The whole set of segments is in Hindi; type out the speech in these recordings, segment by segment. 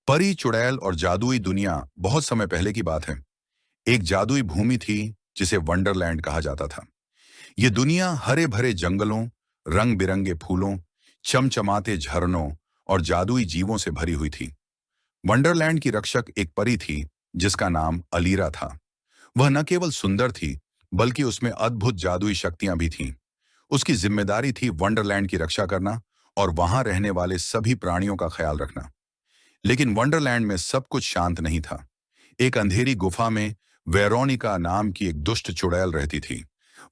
परी, चुड़ैल और जादुई दुनिया बहुत समय पहले की बात है। एक जादुई भूमि थी जिसे वंडरलैंड कहा जाता था। ये दुनिया हरे भरे जंगलों, रंग बिरंगे फूलों, चमचमाते झरनों और जादुई जीवों से भरी हुई थी। वंडरलैंड की रक्षक एक परी थी जिसका नाम अलीरा था। वह न केवल सुंदर थी, बल्कि उसमें अद्भुत जादुई शक्तियां भी थीं। उसकी जिम्मेदारी थी वंडरलैंड की रक्षा करना और वहां रहने वाले सभी प्राणियों का ख्याल रखना। लेकिन वंडरलैंड में सब कुछ शांत नहीं था। एक अंधेरी गुफा में वेरोनिका नाम की एक दुष्ट चुड़ैल रहती थी।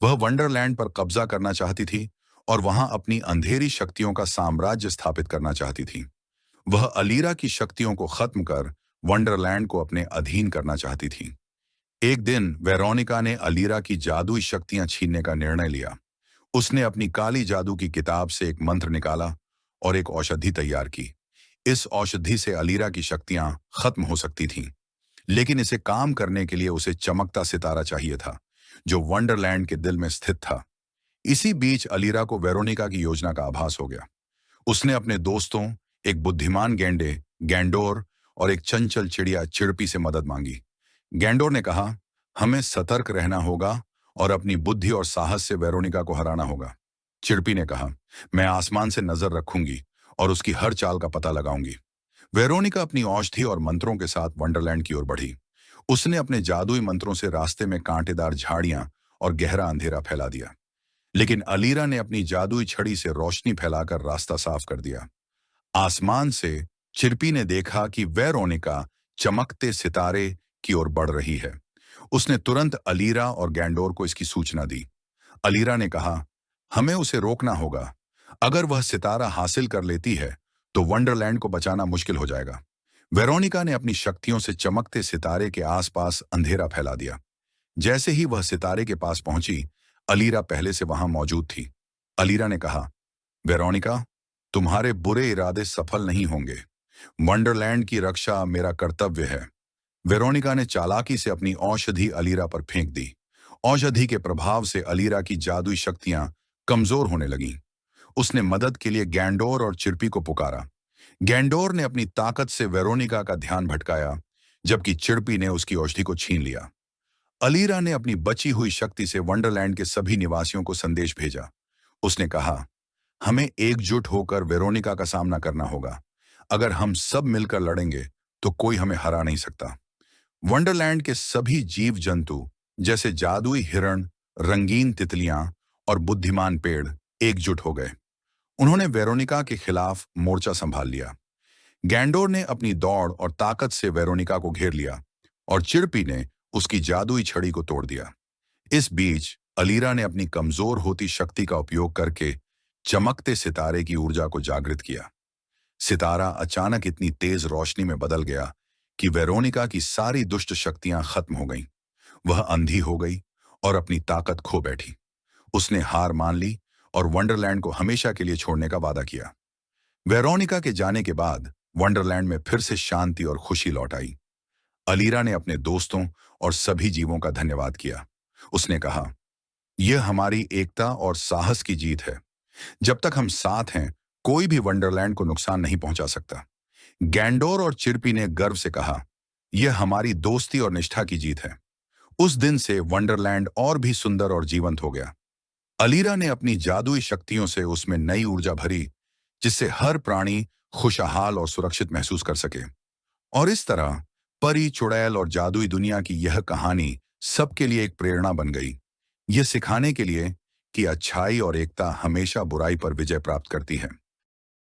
वह वंडरलैंड पर कब्जा करना चाहती थी और वहां अपनी अंधेरी शक्तियों का साम्राज्य स्थापित करना चाहती थी। वह अलीरा की शक्तियों को खत्म कर वंडरलैंड को अपने अधीन करना चाहती थी। एक दिन वेरोनिका ने अलीरा की जादुई शक्तियां छीनने का निर्णय लिया। उसने अपनी काली जादू की किताब से एक मंत्र निकाला और एक औषधि तैयार की। इस औषधि से अलीरा की शक्तियां खत्म हो सकती थीं, लेकिन इसे काम करने के लिए उसे चमकता सितारा चाहिए था, जो वंडरलैंड के दिल में स्थित था। इसी बीच अलीरा को वेरोनिका की योजना का आभास हो गया। उसने अपने दोस्तों, एक बुद्धिमान गेंडे गैंडोर और एक चंचल चिड़िया चिड़पी से मदद मांगी। गैंडोर ने कहा, हमें सतर्क रहना होगा और अपनी बुद्धि और साहस से वेरोनिका को हराना होगा। चिड़पी ने कहा, मैं आसमान से नजर रखूंगी और उसकी हर चाल का पता लगाऊंगी। वेरोनिका अपनी औषधि और मंत्रों के साथ वंडरलैंड की ओर बढ़ी। उसने अपने जादुई मंत्रों से रास्ते में कांटेदार झाड़ियां और गहरा अंधेरा फैला दिया। लेकिन अलीरा ने अपनी जादुई छड़ी से रोशनी फैलाकर रास्ता साफ कर दिया। आसमान से चिरपी ने देखा कि वेरोनिका चमकते सितारे की ओर बढ़ रही है। उसने तुरंत अलीरा और गैंडोर को इसकी सूचना दी। अलीरा ने कहा, हमें उसे रोकना होगा। अगर वह सितारा हासिल कर लेती है तो वंडरलैंड को बचाना मुश्किल हो जाएगा। वेरोनिका ने अपनी शक्तियों से चमकते सितारे के आसपास अंधेरा फैला दिया। जैसे ही वह सितारे के पास पहुंची, अलीरा पहले से वहां मौजूद थी। अलीरा ने कहा, वेरोनिका, तुम्हारे बुरे इरादे सफल नहीं होंगे। वंडरलैंड की रक्षा मेरा कर्तव्य है। वेरोनिका ने चालाकी से अपनी औषधि अलीरा पर फेंक दी। औषधि के प्रभाव से अलीरा की जादुई शक्तियां कमजोर होने लगीं। उसने मदद के लिए गैंडोर और चिरपी को पुकारा। गैंडोर ने अपनी ताकत से वेरोनिका का ध्यान भटकाया, जबकि चिरपी ने उसकी औषधि को छीन लिया। अलीरा ने अपनी बची हुई शक्ति से वंडरलैंड के सभी निवासियों को संदेश भेजा। उसने कहा, हमें एकजुट होकर वेरोनिका का सामना करना होगा। अगर हम सब मिलकर लड़ेंगे तो कोई हमें हरा नहीं सकता। वंडरलैंड के सभी जीव जंतु, जैसे जादुई हिरण, रंगीन तितलियां और बुद्धिमान पेड़, एकजुट हो गए। उन्होंने वेरोनिका के खिलाफ मोर्चा संभाल लिया। गैंडोर ने अपनी दौड़ और ताकत से वेरोनिका को घेर लिया और चिरपी ने उसकी जादुई छड़ी को तोड़ दिया। इस बीच अलीरा ने अपनी कमजोर होती शक्ति का उपयोग करके चमकते सितारे की ऊर्जा को जागृत किया। सितारा अचानक इतनी तेज रोशनी में बदल गया कि वेरोनिका की सारी दुष्ट शक्तियां खत्म हो गईं। वह अंधी हो गई और अपनी ताकत खो बैठी। उसने हार मान ली और वंडरलैंड को हमेशा के लिए छोड़ने का वादा किया। वेरोनिका के जाने के बाद वंडरलैंड में फिर से शांति और खुशी लौट आई। अलीरा ने अपने दोस्तों और सभी जीवों का धन्यवाद किया। उसने कहा, यह हमारी एकता और साहस की जीत है। जब तक हम साथ हैं, कोई भी वंडरलैंड को नुकसान नहीं पहुंचा सकता। गैंडोर और चिरपी ने गर्व से कहा, यह हमारी दोस्ती और निष्ठा की जीत है। उस दिन से वंडरलैंड और भी सुंदर और जीवंत हो गया। अलीरा ने अपनी जादुई शक्तियों से उसमें नई ऊर्जा भरी, जिससे हर प्राणी खुशहाल और सुरक्षित महसूस कर सके। और इस तरह परी, चुड़ैल और जादुई दुनिया की यह कहानी सबके लिए एक प्रेरणा बन गई। यह सिखाने के लिए कि अच्छाई और एकता हमेशा बुराई पर विजय प्राप्त करती है।